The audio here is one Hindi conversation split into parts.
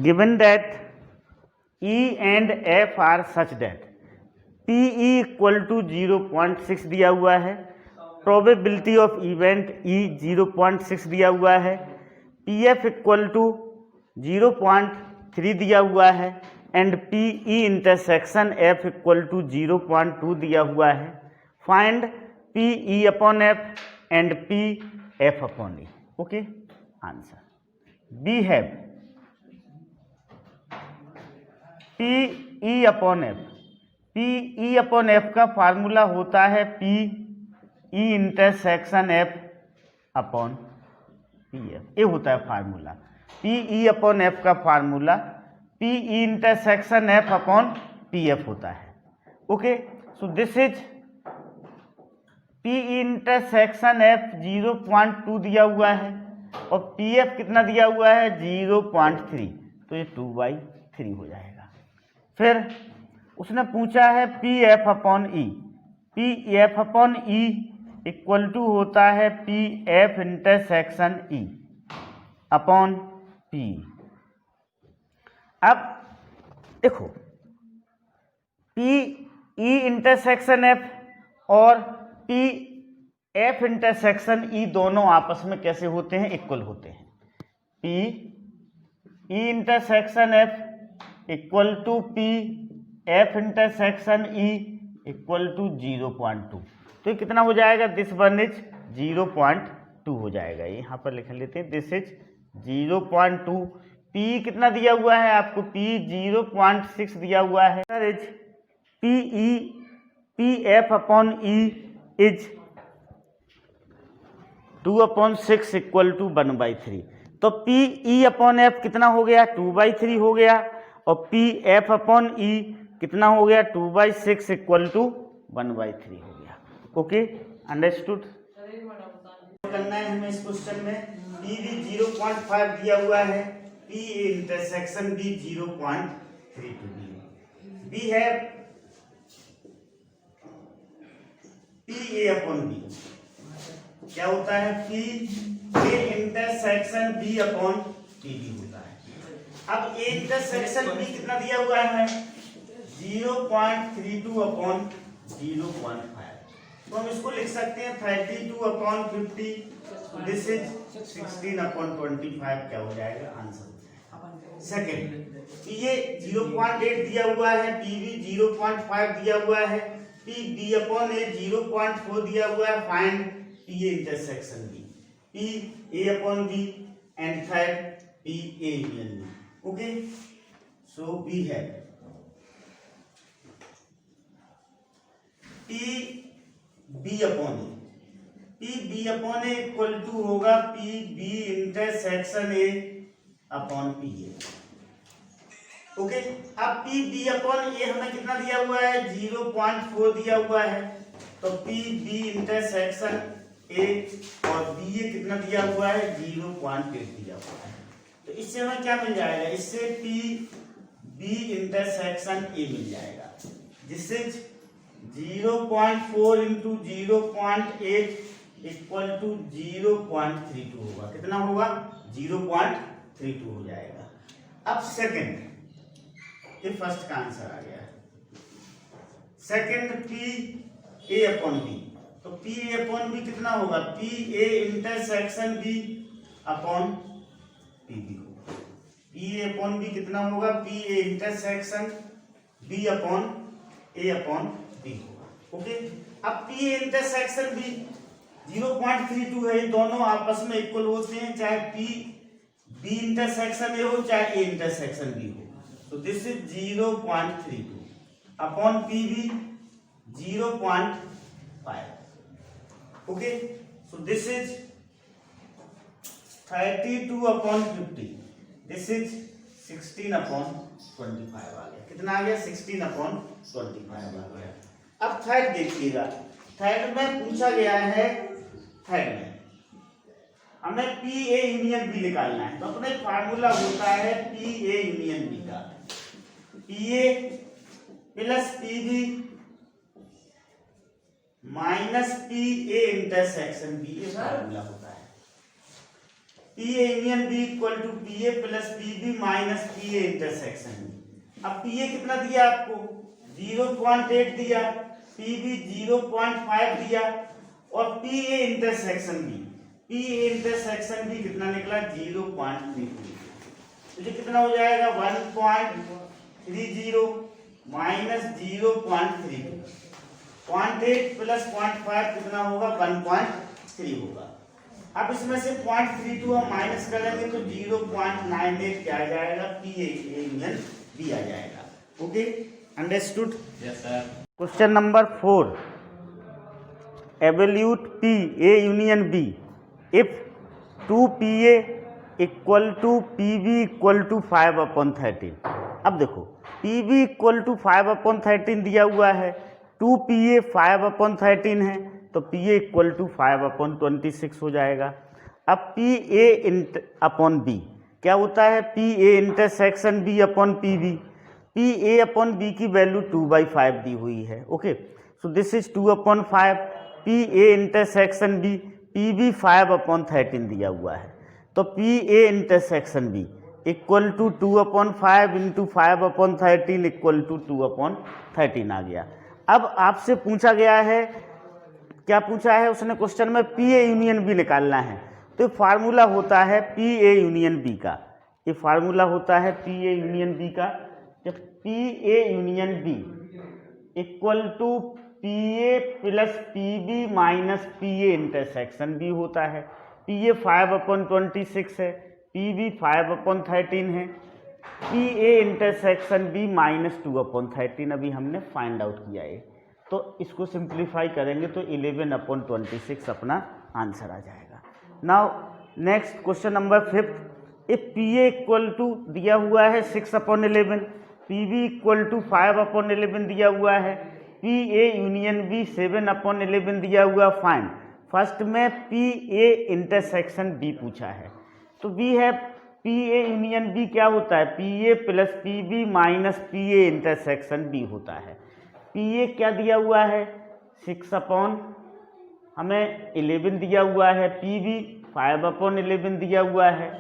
Given that E and F are such that PE equal to 0.6 दिया हुआ है, प्रोबेबिलिटी ऑफ इवेंट E 0.6 दिया हुआ है, PF इक्वल टू 0.3 दिया हुआ है and PE intersection F equal to 0.2 दिया हुआ है. Find PE upon F and PF upon E. Okay, answer B है PE upon F. PE upon F का फार्मूला होता है PE intersection F upon PF. ये होता है फार्मूला. PE अपॉन F का formula PE intersection F upon PF होता है. Okay, so this is PE intersection F 0.2 दिया हुआ है और PF कितना दिया हुआ है 0.3, तो ये 2/3 हो जाएगा. फिर उसने पूछा है PF upon E. PF upon E equal to होता है PF intersection E upon P. अब देखो PE इंटरसेक्शन F और PF इंटरसेक्शन E दोनों आपस में कैसे होते हैं, इक्वल होते हैं. PE intersection F equal to PF intersection E equal to 0.2. तो ये कितना हो जाएगा, दिस वन इज 0.2 हो जाएगा. ये यहाँ पर लिख लेते हैं, दिस इज 0.2. P कितना दिया हुआ है आपको, P 0.6 दिया हुआ है. Is PF upon E is 2/6 equal to 1/3. तो PE अपॉन F कितना हो गया, 2/3 हो गया और PF अपॉन E कितना हो गया, 2/6 इक्वल टू 1/3 हो गया. Okay, understood. करना है हमें इस क्वेश्चन में. P भी 0.5 दिया हुआ है, PA इंटरसेक्शन भी 0.32 B है PA अपॉन B. क्या होता है, PA intersection B upon PB होता है. अब A इंटरसेक्शन B कितना दिया हुआ है, 0.32 अपॉन 0.5. तो हम इसको लिख सकते हैं 32 अपॉन 50. This is 16 upon 25. क्या हो जाएगा, आंसर. सेकेंड, ये 0.8 दिया हुआ है, PB 0.5 दिया हुआ है, PB अपॉन A 0.4 दिया हुआ है. Find PA intersection B. PA upon B and third PA union B. Okay, so B है PB upon A. PB upon A equal to होगा PB intersection A upon PA. Okay, अब PB अपॉन A हमें कितना दिया हुआ है, 0.4 दिया हुआ है. तो PB इंटरसेक्शन A और BA कितना दिया हुआ है, 0.8 दिया हुआ है. तो इससे हमें क्या मिल जाएगा, इससे PB इंटरसेक्शन A मिल जाएगा, जिससे 0.4 इंटू 0.8 इक्वल टू 0.32 होगा. कितना होगा, 0.32 हो जाएगा. अब सेकंड, ये फर्स्ट का आंसर आ गया. Second PA upon B. तो PA अपॉन B कितना होगा, PA intersection B upon PB होगा. PA अपॉन B कितना होगा, PA intersection B upon A upon B होगा. ओके, अब PA इंटरसेक्शन B 0.32 है, ये दोनों आपस में इक्वल होते हैं, चाहे PB इंटरसेक्शन A हो चाहे A इंटरसेक्शन B हो. तो this is 0.32 upon PB 0.5. Okay, so this is 32 upon 50. This is 16 upon 25 आ गया. कितना आ गया, 16 अपॉन 25 आ गया. अब थर्ड देखिएगा. थर्ड में पूछा गया है, थर्ड में हमें PA यूनियन B निकालना है. तो अपने फार्मूला होता है PA यूनियन B का, PA plus PB minus PA intersection B. ये फार्मूला होता है. P A union B equal to P A plus P B minus P A intersection B. अब पी ए कितना दिया आपको 0.8 दिया, पी बी 0.5 दिया और P A intersection B, P A intersection B कितना निकला 0.32। तो ये कितना हो जाएगा 1.30 माइनस 0.32, 0.8 प्लस 0.5 कितना होगा 1.3 होगा। अब इसमें से 0.32 हम माइनस करेंगे तो 0.98 क्या आ जाएगा पी ए यूनियन बी आ जाएगा। Okay, understood? Yes sir. Question number 4, evaluate P A union B if 2PA equal to PB equal to 5/13। अब देखो PB इक्वल टू 5/13 दिया हुआ है, 2PA 5/13 है तो PA इक्वल टू 5/26 हो जाएगा। अब PA अपॉन B क्या होता है, PA intersection B upon PB, PA upon B की वैल्यू 2/5 दी हुई है। Okay, so this is 2/5, PA intersection B, PB 5/13 दिया हुआ है तो PA intersection B equal to 2/5 into 5/13 equal to 2/13 आ गया। अब आपसे पूछा गया है, क्या पूछा है उसने क्वेश्चन में, PA यूनियन B निकालना है। तो ये फार्मूला होता है PA यूनियन B का, ये फार्मूला होता है PA यूनियन B का। जब PA union B equal to PA plus PB minus PA intersection B होता है। PA 5/26 है, PB 5/13 है, PA इंटरसेक्शन B माइनस 2/13 अभी हमने फाइंड आउट किया है। तो इसको सिंप्लीफाई करेंगे तो 11/26 अपना आंसर आ जाएगा। Now next question number 5, if PA equal to दिया हुआ है 6/11, PB इक्वल टू 5/11 दिया हुआ है, PA यूनियन B 7/11 दिया हुआ, फाइंड। फर्स्ट में PA इंटरसेक्शन B पूछा है तो B है PA यूनियन B क्या होता है, PA plus PB minus PA intersection B होता है। PA क्या दिया हुआ है 6 हमें 11 दिया हुआ है, PB 5/11 दिया हुआ है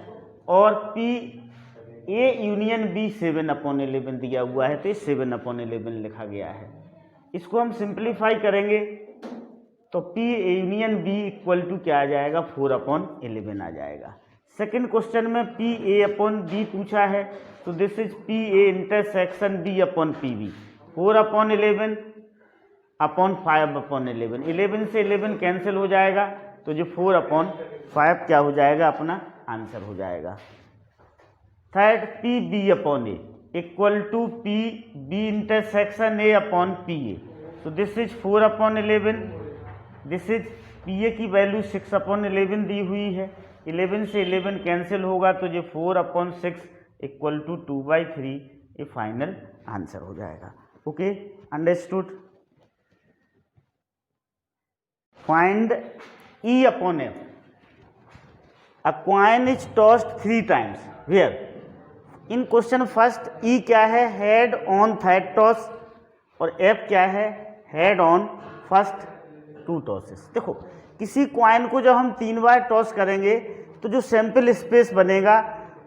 और PA यूनियन B 7/11 दिया हुआ है तो ये 7/11 लिखा गया है। इसको हम सिंप्लीफाई करेंगे तो PA union B equal to क्या आ जाएगा 4/11 आ जाएगा। सेकेंड क्वेश्चन में PA अपॉन B पूछा है तो this is PA intersection B upon PB, 4/11 upon 5/11, 11 से 11 कैंसिल हो जाएगा तो जो 4/5 क्या हो जाएगा अपना आंसर हो जाएगा। Third PB upon A equal to PB intersection A upon PA, so this is 4/11, this is PA की वैल्यू 6/11 दी हुई है, 11 से 11 कैंसिल होगा तो ये 4/6 इक्वल टू 2/3 ये फाइनल आंसर हो जाएगा। Okay, understood? Find E upon F, a coin is tossed 3 times where. In question first E क्या है, हेड ऑन थर्ड टॉस और F क्या है, हेड ऑन फर्स्ट 2 टॉसेस। देखो किसी क्वाइन को जब हम 3 बार टॉस करेंगे तो जो सैंपल स्पेस बनेगा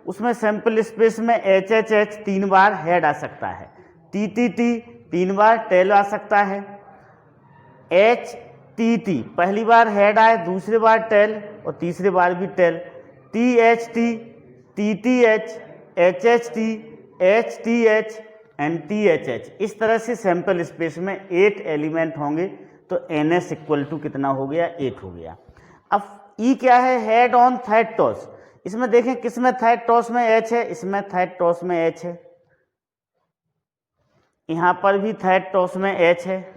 उसमें सैंपल स्पेस में HHH 3 बार हेड आ सकता है, TTT 3 बार टेल आ सकता है, HTT पहली बार हेड आए, दूसरी बार टेल और तीसरी बार भी tail, THT TTH HHT HTH and THH। इस तरह से सैंपल स्पेस में 8 एलिमेंट होंगे तो NS इक्वल टू कितना हो गया 8 हो गया। अब E क्या है, हेड ऑन थर्ड टॉस। इसमें देखें किसमें थर्ड टॉस में H है, इसमें थर्ड टॉस में H है, यहाँ पर भी थर्ड टॉस में H है,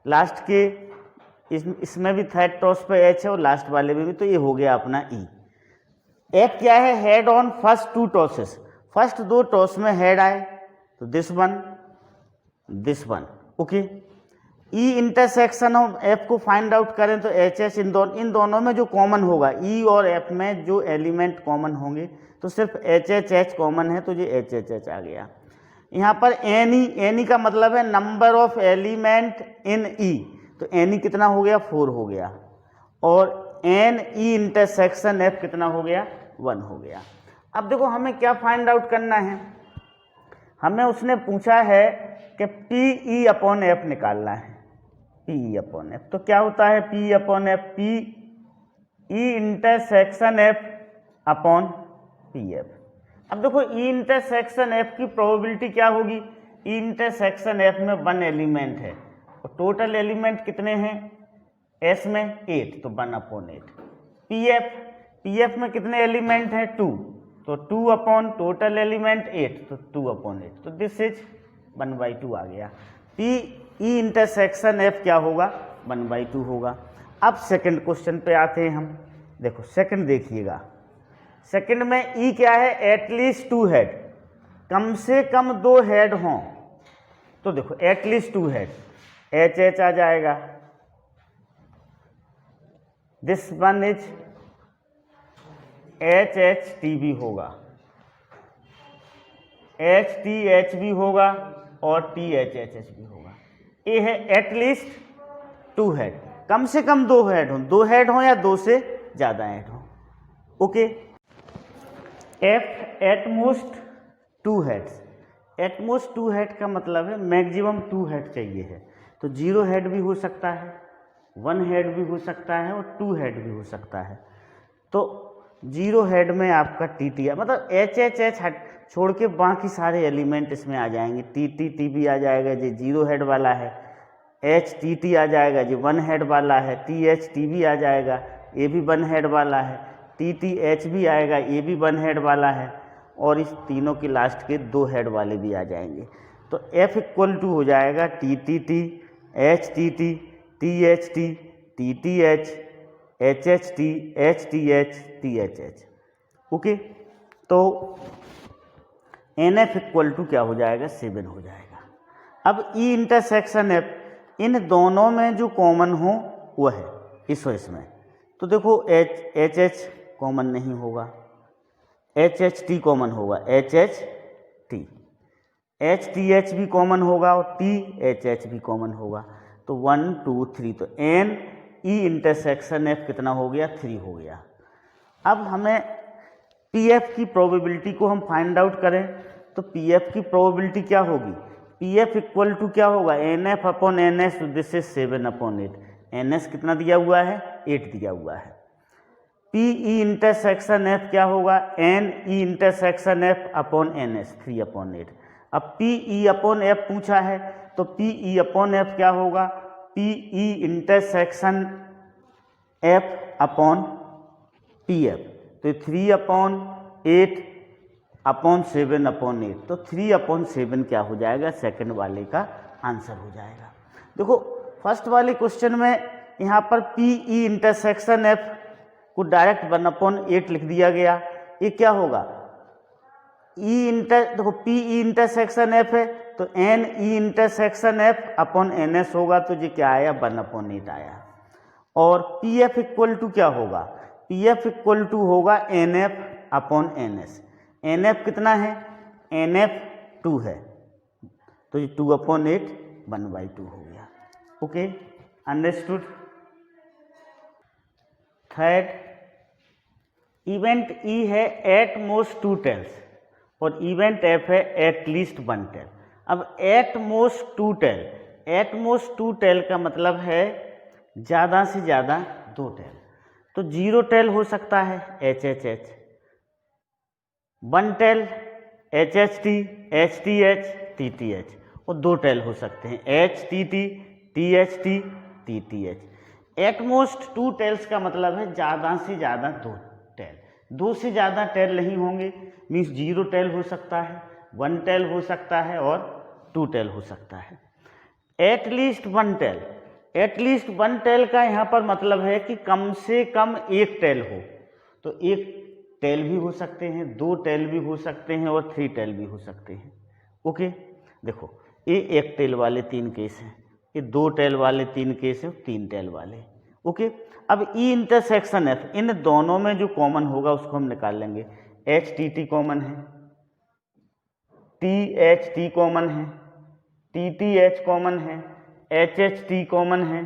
लास्ट के इसमें भी थर्ड टॉस पे H है और लास्ट वाले में भी, तो ये हो गया अपना E। F क्या है, head on first 2 tosses, first 2 toss में हेड आए तो this one. Okay, E intersection of F को फाइंड आउट करें तो HH इन दोनों में जो कॉमन होगा, E और F में जो एलिमेंट कॉमन होंगे तो सिर्फ HHH कॉमन है तो ये HHH आ गया। यहाँ पर NE का मतलब है number of element in E, तो NE कितना हो गया 4 हो गया और एन ई इंटरसेक्शन एफ कितना हो गया, 1 हो गया। अब देखो हमें क्या फाइंड आउट करना है, हमें उसने पूछा है कि पी ई अपॉन एफ निकालना है, पी ई अपॉन एफ। तो क्या होता है P E upon F, P E intersection F upon P F. अब देखो ई इंटरसेक्शन एफ की प्रोबेबिलिटी क्या होगी, ई इंटरसेक्शन एफ में 1 एलिमेंट है और टोटल एलिमेंट कितने हैं एस में 8, तो 1/8। पी एफ में कितने एलिमेंट हैं 2, तो 2 अपॉन टोटल एलिमेंट 8, तो 2/8, तो दिस इज 1/2 आ गया। पी ई इंटरसेक्शन एफ क्या होगा, 1/2 होगा। अब सेकंड क्वेश्चन पे आते हैं हम। देखो सेकंड देखिएगा, सेकंड में ई क्या है, एटलीस्ट 2 हेड, कम से कम 2 हेड हों। तो देखो एटलीस्ट 2 हेड, एच एच आ जाएगा, this one is H H T भी होगा, एच टी एच भी होगा और टी एच एच एच भी होगा। ये है एटलीस्ट 2 हेड, कम से कम 2 हेड हो, 2 हेड हो या 2 से ज़्यादा हेड हो। Okay, F at most 2 heads, at most 2 head का मतलब है मैक्सिमम 2 हेड चाहिए है। तो 0 हेड भी हो सकता है, 1 हेड भी हो सकता है और 2 हेड भी हो सकता है। तो 0 हेड में आपका टी टी मतलब एच एच एच छोड़ के बाकी सारे एलिमेंट इसमें आ जाएंगे। टी टी टी भी आ जाएगा जी 0 हेड वाला है, एच टी टी आ जाएगा जी 1 हेड वाला है, टी एच टी भी आ जाएगा, ये भी 1 हेड वाला है, टी टी एच भी आएगा, ये भी 1 हेड वाला है, और इस तीनों के लास्ट के 2 हेड वाले भी आ जाएंगे। तो F इक्वल टू हो जाएगा T T T, H T T, T H T, T T H, H H T, H T H, T H H. Okay, तो एन एफ इक्वल टू क्या हो जाएगा, 7 हो जाएगा। अब ई इंटरसेक्शन एफ, इन दोनों में जो कॉमन हो वो है इसमें। तो देखो एच एच कॉमन नहीं होगा, एच एच टी कॉमन होगा, H H T, H T H भी कॉमन होगा और टी एच एच भी कॉमन होगा। तो 1 2 3, तो एन ई इंटरसेक्शन एफ कितना हो गया, 3 हो गया। अब हमें पी एफ की प्रोबेबिलिटी को हम फाइंड आउट करें, तो पी एफ की प्रोबेबिलिटी क्या होगी, पी एफ इक्वल टू क्या होगा, N F upon N S, this is 7/8। N S कितना दिया हुआ है, 8 दिया हुआ है। पी ई इंटरसेक्शन एफ क्या होगा, N E intersection F upon N S, 3/8। अब पी ई अपॉन एफ पूछा है, तो पी ई अपॉन एफ क्या होगा, P E intersection F upon P F, तो 3/8 अपॉन 7/8, तो 3/7 क्या हो जाएगा, सेकंड वाले का आंसर हो जाएगा। देखो फर्स्ट वाले क्वेश्चन में यहाँ पर पी ई इंटरसेक्शन एफ को डायरेक्ट 1/8 लिख दिया गया। ये क्या होगा, देखो पी ई इंटरसेक्शन एफ है तो N E intersection F upon N S होगा, तो ये क्या आया, 1/8 आया। और पी एफ इक्वल टू क्या होगा, पी एफ इक्वल टू होगा N F upon N S. N F कितना है, एन एफ 2 है, तो ये 2/8 1/2 हो गया। Okay, understood. Third, event E है एट मोस्ट 2 टेल्स और इवेंट एफ है एट लीस्ट 1 टेल। अब at most 2 tail, at most 2 tail का मतलब है ज़्यादा से ज़्यादा 2 टेल। तो 0 टेल हो सकता है H H H, 1 tail H H T, H T H, T T H, और 2 टेल हो सकते हैं H T T, T H T, T T H. At most 2 tails का मतलब है ज़्यादा से ज़्यादा 2 टेल, 2 से ज़्यादा टेल नहीं होंगे, मीन्स 0 टेल हो सकता है, 1 टेल हो सकता है और 2 टेल हो सकता है। एटलीस्ट 1 टेल, एटलीस्ट 1 टेल का यहाँ पर मतलब है कि कम से कम 1 टेल हो, तो 1 टेल भी हो सकते हैं, 2 टेल भी हो सकते हैं और 3 टेल भी हो सकते हैं। ओके, देखो ये 1 टेल वाले 3 केस हैं, ये 2 टेल वाले 3 केस हैं, 3 टेल वाले। ओके, अब ई इंटरसेक्शन एफ, इन दोनों में जो कॉमन होगा उसको हम निकाल लेंगे। एच टी टी कॉमन है, टी एच टी कॉमन है, टी टी एच कॉमन है, एच एच टी कॉमन है,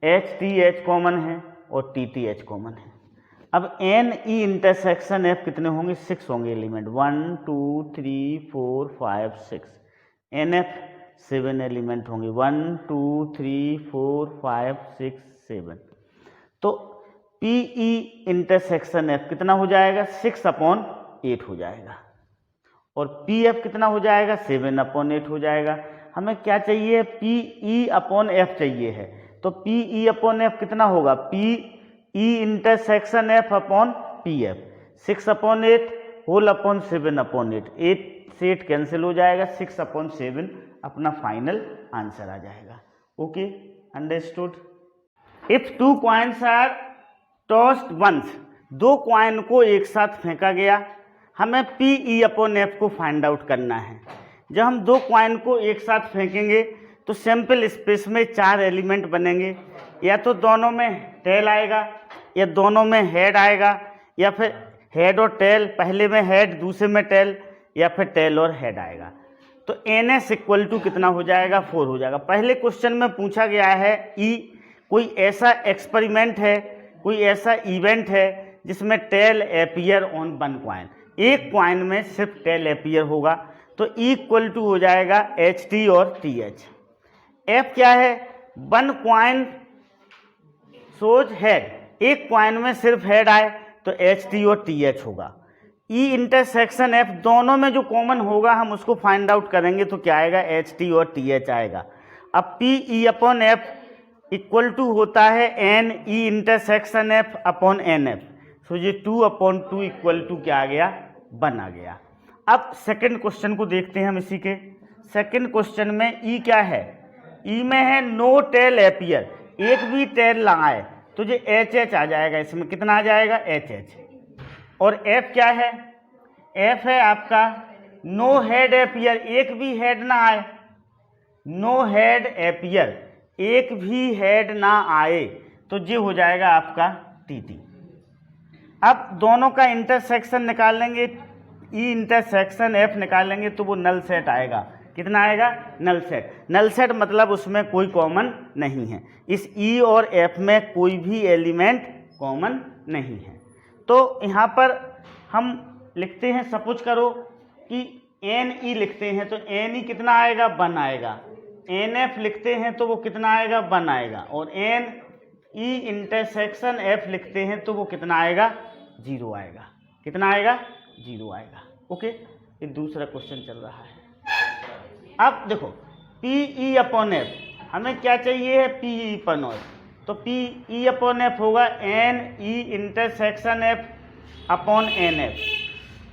एच टी एच कॉमन है, और TTH कॉमन है। अब NE इंटरसेक्शन F कितने होंगे? 6 होंगे एलिमेंट, 1 2 3 4 5 6। NF 7 एलिमेंट होंगे, 1 2 3 4 5 6 7। तो PE इंटरसेक्शन F कितना हो जाएगा? 6/8 हो जाएगा। और PF कितना हो जाएगा? 7/8 हो जाएगा। हमें क्या चाहिए? PE/F चाहिए है। तो PE/F कितना होगा? PE intersection F upon PF, 6/8 whole upon 7/8, 8 से 8 कैंसिल हो जाएगा, 6/7 अपना फाइनल आंसर आ जाएगा। Okay, understood. If 2 coins are tossed once, 2 coin को एक साथ फेंका गया, हमें PE/F को फाइंड आउट करना है। जब हम 2 कॉइन को एक साथ फेंकेंगे तो सैंपल स्पेस में 4 एलिमेंट बनेंगे, या तो दोनों में टेल आएगा, या दोनों में हेड आएगा, या फिर हेड और टेल, पहले में हेड दूसरे में टेल, या फिर टेल और हेड आएगा। तो NS इक्वल टू कितना हो जाएगा? 4 हो जाएगा। पहले क्वेश्चन में पूछा गया है कोई ऐसा एक्सपेरिमेंट है, कोई ऐसा इवेंट है जिसमें टेल अपीयर ऑन 1 कॉइन, एक कॉइन में सिर्फ टेल अपीयर होगा, तो इक्वल टू हो जाएगा HT और TH। F क्या है? 1 कॉइन सोज हेड, एक कॉइन में सिर्फ हेड आए तो HT और TH होगा। E इंटरसेक्शन F, दोनों में जो कॉमन होगा हम उसको फाइंड आउट करेंगे तो क्या आएगा? HT और TH आएगा। अब PE/F इक्वल टू होता है NE intersection F upon NF। सो ये 2/2 इक्वल टू क्या आ गया? 1 आ गया। अब सेकंड क्वेश्चन को देखते हैं हम इसी के। सेकंड क्वेश्चन में E क्या है? E में है नो टेल अपीयर, एक भी टेल ना आए, तो ये HH आ जाएगा। इसमें कितना आ जाएगा? HH। और F क्या है? F है आपका नो हेड अपीयर, एक भी हेड ना आए, नो हेड अपीयर, एक भी हेड ना आए, तो ये हो जाएगा आपका TT। अब दोनों का इंटरसेक्शन निकाल लेंगे, E इंटरसेक्शन F निकाल लेंगे तो वो नल सेट आएगा। कितना आएगा? Null set. नल सेट मतलब उसमें कोई कॉमन नहीं है। इस E और F में कोई भी एलिमेंट कॉमन नहीं है। तो यहाँ पर हम लिखते हैं, सपोज करो कि NE लिखते हैं तो NE कितना आएगा? 1 आएगा। NF लिखते हैं तो वो कितना आएगा? 1 आएगा। और NE इंटरसेक्शन F लिखते हैं तो वो कितना आएगा? 0 आएगा। कितना आएगा? 0 आएगा। ओके, ये दूसरा क्वेश्चन चल रहा है। अब देखो PE/F, हमें क्या चाहिए है? PE/F, तो PE/F होगा NE intersection F upon NF।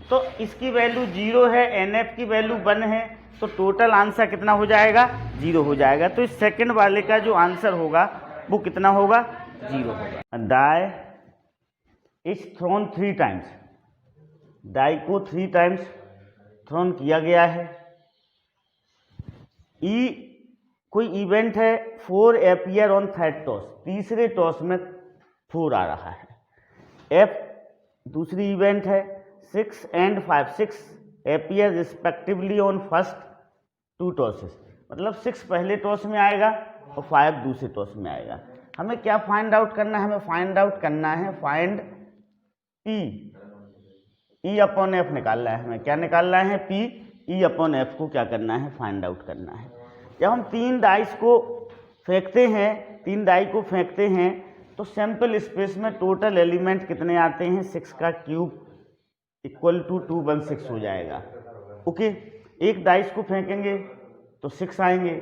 तो इसकी वैल्यू 0 है, NF की वैल्यू 1 है, तो टोटल आंसर कितना हो जाएगा? 0 हो जाएगा। तो इस सेकंड वाले का जो आंसर होगा वो कितना होगा? 0 होगा। Die is thrown 3 times, die को 3 टाइम्स थ्रोन किया गया है। कोई इवेंट है 4 अपीयर ऑन थर्ड टॉस, तीसरे टॉस में 4 आ रहा है। F दूसरी इवेंट है 6 and 5, 6 appear respectively on first 2 tosses, मतलब 6 पहले टॉस में आएगा और 5 दूसरे टॉस में आएगा। हमें क्या फाइंड आउट करना है? हमें फाइंड आउट करना है फाइंड PE/F निकालना है। हमें क्या निकालना है? PE/F को क्या करना है? फाइंड आउट करना है। जब हम 3 डाइस को फेंकते हैं, 3 डाई को फेंकते हैं तो सैंपल स्पेस में टोटल एलिमेंट कितने आते हैं? 6 का क्यूब इक्वल टू 216 हो जाएगा। ओके, एक डाइस को फेंकेंगे तो 6 आएंगे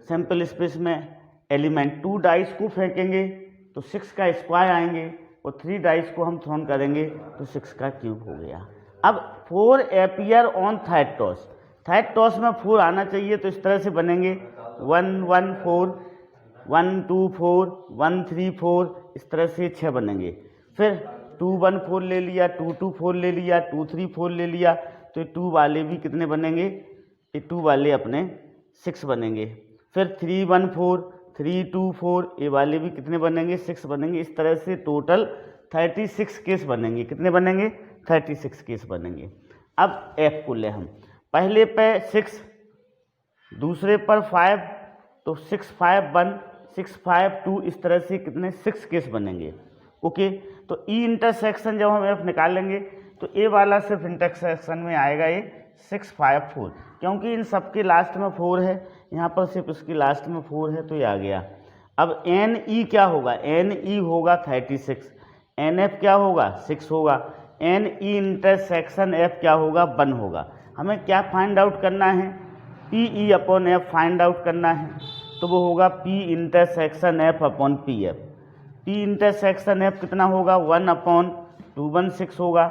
सैंपल स्पेस में एलिमेंट, 2 डाइस को फेंकेंगे तो 6 का स्क्वायर आएंगे, और 3 डाइस को हम थ्रोन करेंगे तो 6 का क्यूब हो गया। अब 4 appear on third toss, third toss में 4 आना चाहिए, तो इस तरह से बनेंगे 1 1 4, 1 2 4, 1 3 4, इस तरह से 6 बनेंगे। फिर 2 1 4 ले लिया, 2 2 4 ले लिया, 2 3 4 ले लिया, तो ये 2 वाले भी कितने बनेंगे? ये 2 वाले अपने 6 बनेंगे। फिर 3 1 4, 3 2 4, ये वाले भी कितने बनेंगे? 6 बनेंगे। इस तरह से टोटल 36 केस बनेंगे। कितने बनेंगे? 36 केस बनेंगे। अब F को ले हम, पहले पे 6, दूसरे पर 5, तो 6 5 1 6 5 2 इस तरह से कितने 6 केस बनेंगे। ओके, तो ई इंटरसेक्शन जब हम एफ निकालेंगे तो ए वाला सिर्फ इंटरसेक्शन में आएगा ये 6 5 4, क्योंकि इन सबके लास्ट में 4 है, यहाँ पर सिर्फ इसकी लास्ट में 4 है तो ये आ गया। अब एन ई क्या होगा, एन ई होगा 36, एन एफ क्या होगा 6 होगा, एन ई इंटरसेक्शन एफ क्या होगा 1 होगा। हमें क्या फाइंड आउट करना है, P E upon F find out करना है, तो वो होगा P intersection F upon P F. P intersection F कितना होगा 1/216 होगा,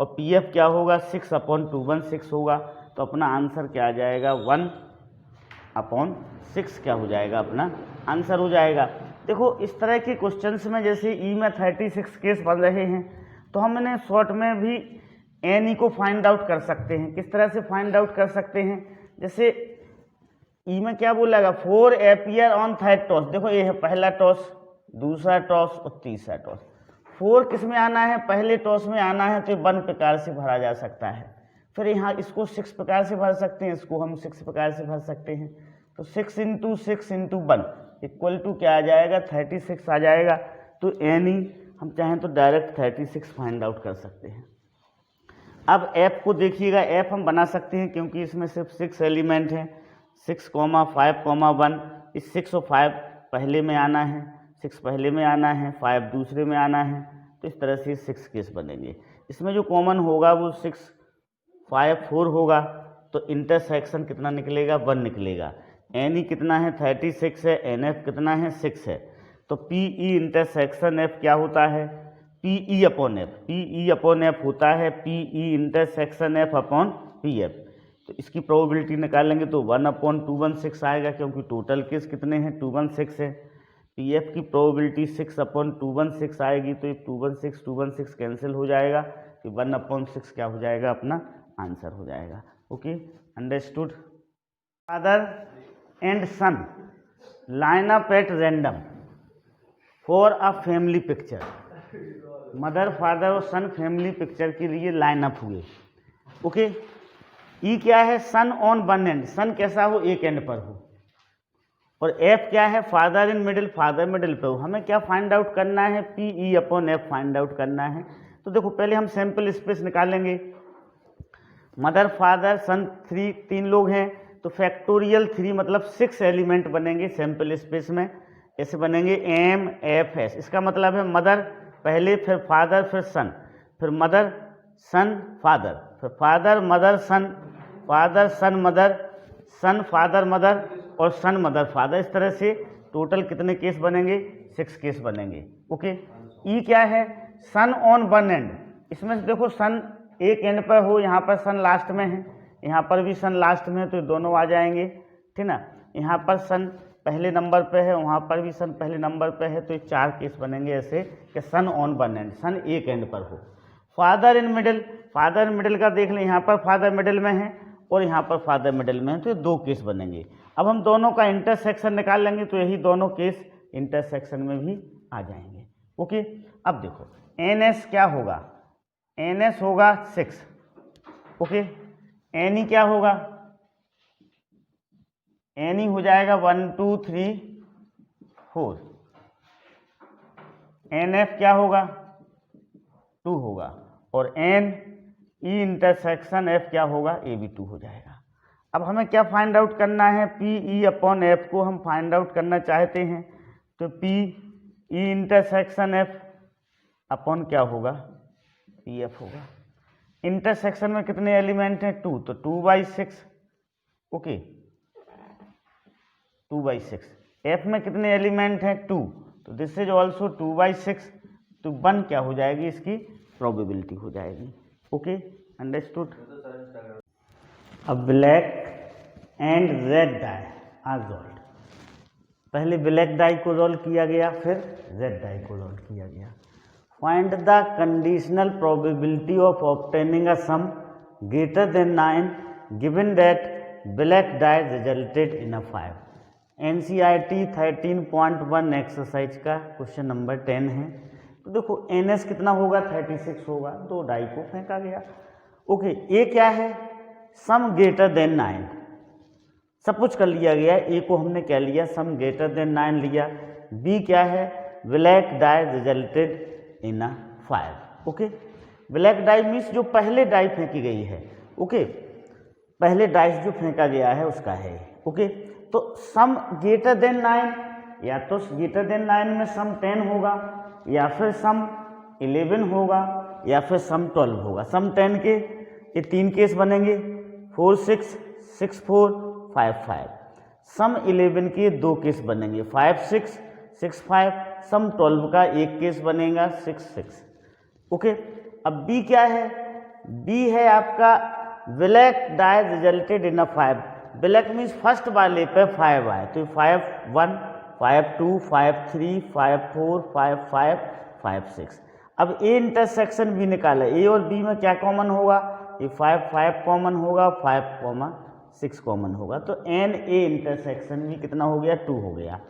और पी एफ क्या होगा 6/216 होगा। तो अपना आंसर क्या आ जाएगा 1/6 क्या हो जाएगा, अपना आंसर हो जाएगा। देखो इस तरह के क्वेश्चंस में जैसे ई में 36 केस बन रहे हैं, तो हमने शॉर्ट में भी एन ई को फाइंड आउट कर सकते हैं। किस तरह से फाइंड आउट कर सकते हैं, जैसे ई में क्या बोलेगा 4 अपीयर ऑन थर्ड टॉस। देखो ये है पहला टॉस, दूसरा टॉस और तीसरा टॉस। 4 किस में आना है, पहले टॉस में आना है, तो 1 प्रकार से भरा जा सकता है। फिर यहाँ इसको 6 प्रकार से भर सकते हैं, इसको हम 6 प्रकार से भर सकते हैं। तो 6 × 6 × 1 इक्वल टू क्या आ जाएगा 36 आ जाएगा। तो एन ई हम चाहें तो डायरेक्ट 36 फाइंड आउट कर सकते हैं। अब एफ को देखिएगा, एफ हम बना सकते हैं क्योंकि इसमें सिर्फ 6 एलिमेंट हैं, 6, 5, 1। इस 6 और 5 पहले में आना है, 6 पहले में आना है, 5 दूसरे में आना है, तो इस तरह से 6 केस बनेंगे। इसमें जो कॉमन होगा वो 6 5 4 होगा, तो इंटरसेक्शन कितना निकलेगा 1 निकलेगा। एन ई कितना है 36 है, एन एफ कितना है 6 है, तो पी ई इंटरसेक्शन एफ क्या होता है P E upon F, P E upon F होता है P E intersection F upon P F. तो इसकी प्रोबेबिलिटी निकालेंगे तो 1/216 आएगा, क्योंकि टोटल केस कितने हैं 216 है। पी एफ की प्रोबेबिलिटी 6/216 आएगी, तो ये 216 कैंसिल हो जाएगा, तो 1/6 क्या हो जाएगा, अपना आंसर हो जाएगा। Okay, understood. Father and son line up at random for a family picture. Mother, father और सन फैमिली पिक्चर के लिए लाइन अप हुए। ओके, ई क्या है son on one end, son कैसा हो एक एंड पर हो, और एफ क्या है father in middle, father middle पे हो। हमें क्या फाइंड आउट करना है P E upon F find out करना है। तो देखो पहले हम सैंपल स्पेस निकालेंगे। मदर, फादर, सन 3 लोग हैं, तो फैक्टोरियल 3 मतलब 6 एलिमेंट बनेंगे सैंपल स्पेस में। ऐसे बनेंगे एम एफ एस। इसका मतलब है मदर पहले, फिर फादर, फिर सन, फिर मदर सन फादर, फिर फादर मदर सन, फादर सन मदर, सन फादर मदर और सन मदर फादर। इस तरह से टोटल कितने केस बनेंगे 6 केस बनेंगे। ओके, ई क्या है सन ऑन वन एंड। इसमें से देखो सन एक एंड पर हो, यहाँ पर सन लास्ट में है, यहाँ पर भी सन लास्ट में है, तो दोनों आ जाएंगे, ठीक ना। यहाँ पर सन पहले नंबर पे है, वहाँ पर भी सन पहले नंबर पे है, तो 4 केस बनेंगे ऐसे कि सन ऑन वन एंड, सन एक एंड पर हो। Father in middle, father in middle का देख लें, यहाँ पर फादर मिडिल में है और यहाँ पर फादर मिडिल में है, तो ये 2 केस बनेंगे। अब हम दोनों का इंटरसेक्शन निकाल लेंगे, तो यही दोनों केस इंटरसेक्शन में भी आ जाएंगे। ओके, अब देखो एन एस क्या होगा, एन एस होगा 6। ओके, एन ई क्या होगा, एन ई हो जाएगा 1 2 3 4। एन एफ क्या होगा 2 होगा, और एन ई इंटरसेक्शन एफ क्या होगा ए भी 2 हो जाएगा। अब हमें क्या फाइंड आउट करना है, पी ई अपॉन एफ को हम फाइंड आउट करना चाहते हैं, तो P E intersection F upon क्या होगा पी एफ होगा। इंटरसेक्शन में कितने एलिमेंट हैं 2, तो 2/6। ओके, 2/6। एफ में कितने एलिमेंट हैं 2, तो दिस इज ऑल्सो 2/6, तो 1 क्या हो जाएगी इसकी प्रोबेबिलिटी हो जाएगी। Okay, understood. अब black and red die are rolled. पहले ब्लैक डाई को रोल किया गया, फिर रेड डाई को रोल किया गया। Find the conditional probability of obtaining a sum greater than 9 given that black die resulted in a 5। NCERT 13.1 exercise का क्वेश्चन नंबर 10 है। तो देखो NS कितना होगा 36 होगा, 2 डाई को फेंका गया। ओके, ये क्या है सम ग्रेटर देन 9, सब कुछ कर लिया गया है। ए को हमने क्या लिया, सम ग्रेटर देन 9 लिया। बी क्या है, black die resulted in a fire. Okay, black dye means जो पहले डाई फेंकी गई है। ओके, पहले डाइस जो फेंका गया है उसका है। ओके, तो सम ग्रेटर देन 9, या तो ग्रेटर देन 9 में सम 10 होगा, या फिर सम 11 होगा, या फिर सम 12 होगा। सम 10 के ये 3 केस बनेंगे, 4 6 6 4 5 5। सम 11 के 2 केस बनेंगे, 5 6 6 5। सम 12 का एक केस बनेगा, 6 6। ओके, अब बी क्या है, बी है आपका black die resulted in a 5। Black means first वाले पे 5 आए, तो 5 1 5 2 5 3 5 4 5 5 5 6। अब ए इंटरसेक्शन बी निकाला, ए और बी में क्या कॉमन होगा, ये 5 5 कॉमन होगा, 5 6 कॉमन होगा, तो एन ए इंटरसेक्शन भी कितना हो गया, 2 हो गया।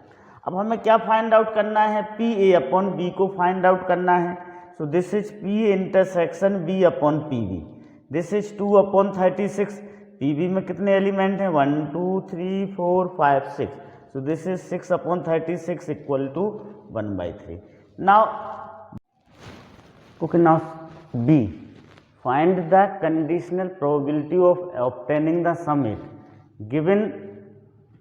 अब हमें क्या फाइंड आउट करना है, पी ए अपॉन बी को फाइंड आउट करना है। So this is P intersection B upon P B. This is 2 upon 36। P B में कितने एलिमेंट हैं, 1 2 3 4 5 6। So this is 6 upon 36 equal to 1/3। Now okay, now B, find the conditional probability of obtaining the sum eight given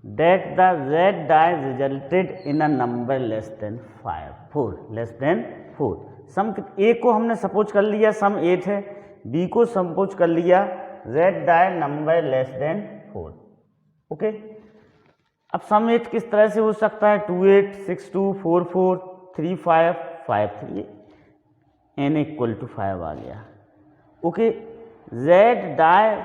that the red die resulted in a number less than 4, less than 4। सम ए को हमने सपोज कर लिया सम 8 है, बी को सपोज कर लिया red die number less than 4। ओके, अब सम 8 किस तरह से हो सकता है, 2 8 6 2 4 4 3 5 5 3, एन इक्वल टू 5 आ गया। Okay, red die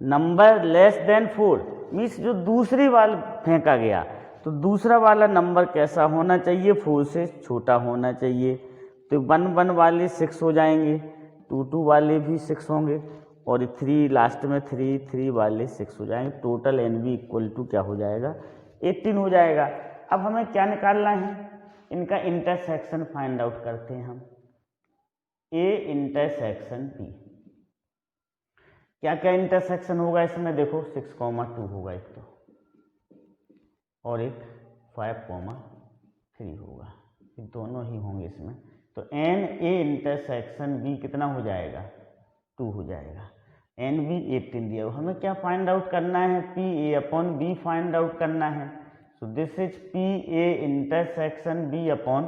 number less than 4 means जो दूसरी वाला फेंका गया, तो दूसरा वाला नंबर कैसा होना चाहिए, 4 से छोटा होना चाहिए। तो 1 1 वाले 6 हो जाएंगे, 2 2 वाले भी 6 होंगे, और 3 लास्ट में 3 3 वाले 6 हो जाएंगे। Total N B equal to क्या हो जाएगा, 18 हो जाएगा। अब हमें क्या निकालना है, इनका इंटरसेक्शन फाइंड आउट करते हैं हम। ए इंटरसेक्शन बी, क्या क्या इंटरसेक्शन होगा इसमें, देखो 6 2 होगा एक तो, और एक 5 3 होगा, ये दोनों ही होंगे इसमें। तो एन ए इंटरसेक्शन बी कितना हो जाएगा, 2 हो जाएगा। एन बी 18 दिया। हमें क्या फाइंड आउट करना है, P A upon B find out करना है। So this is P A intersection B upon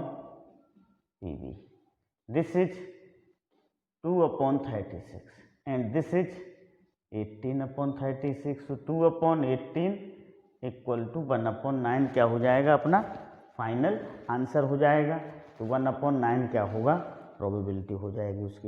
P B. This is 2 upon 36 and this is 18 upon 36। So 2 upon 18 equal to 1 upon 9 क्या हो जाएगा, अपना फाइनल आंसर हो जाएगा। तो 1 अपॉन 9 क्या होगा, प्रोबेबिलिटी हो जाएगी उसकी।